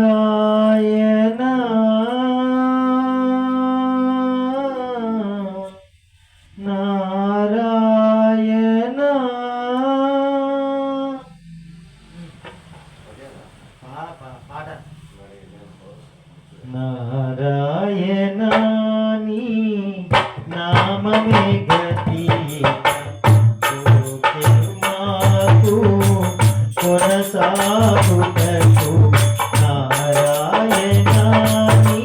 నారాయణ నారాయణ నారాయణ నీ నామమే గతి మాకు కొనసాగుటకు నారాయణ నీ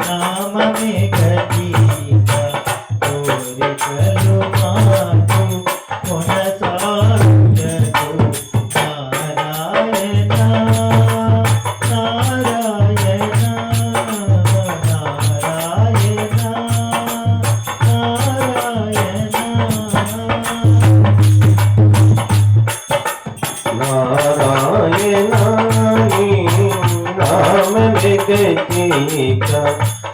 నామమే గతి కోరికలు మాకు కొనసాగుటకు నారాయణ నారాయణ నారాయణ నారాయణ నామమే గతిక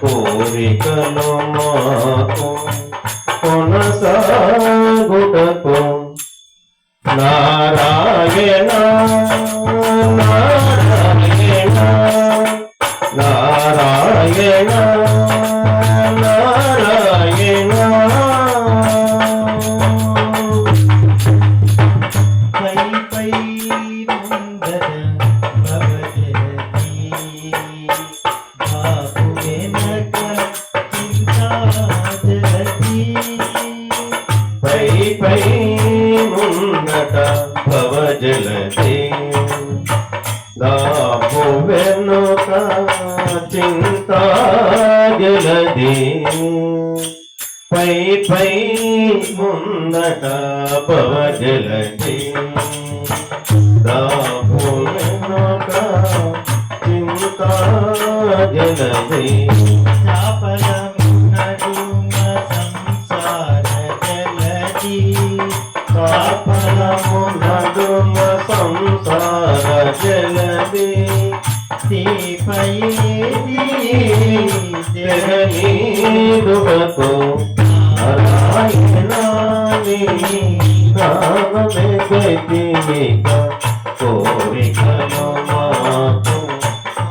కోరికలు మాకు కొనసాగుటకు నారాయణ నారాయణ నారాయణ నారాయణ పై పై ముందర భవజలతి బాపు వెనక చింతాజలతి పై పై ముందట భవజలతి దాపు వెనుక చింతాజలది పై పై ముందట భవజలది దాపు వెనుక చింతాజలది చాపలమునడుమ సంసార జలది చాపలమునడుమ సంసార జలది తీపయేది జగనీదువకు నారాయణాని నామమే గతిక కోరికలు మాకు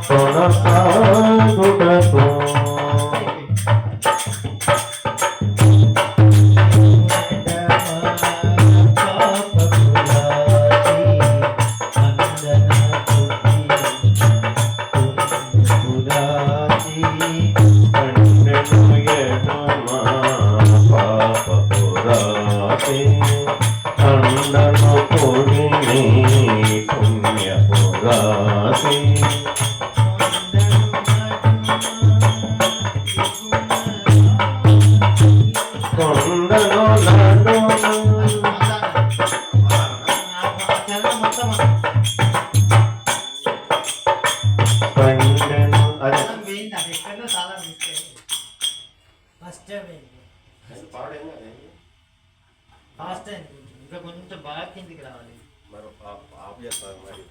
కొనసాగుటకు అండను పొడిని పుణ్యపురాసి కొండను పండను ఫాస్ట్ ఇంకా కొంచెం బాగా కిందికి రావాలి మరి ఆఫ్ చేస్తాను మరి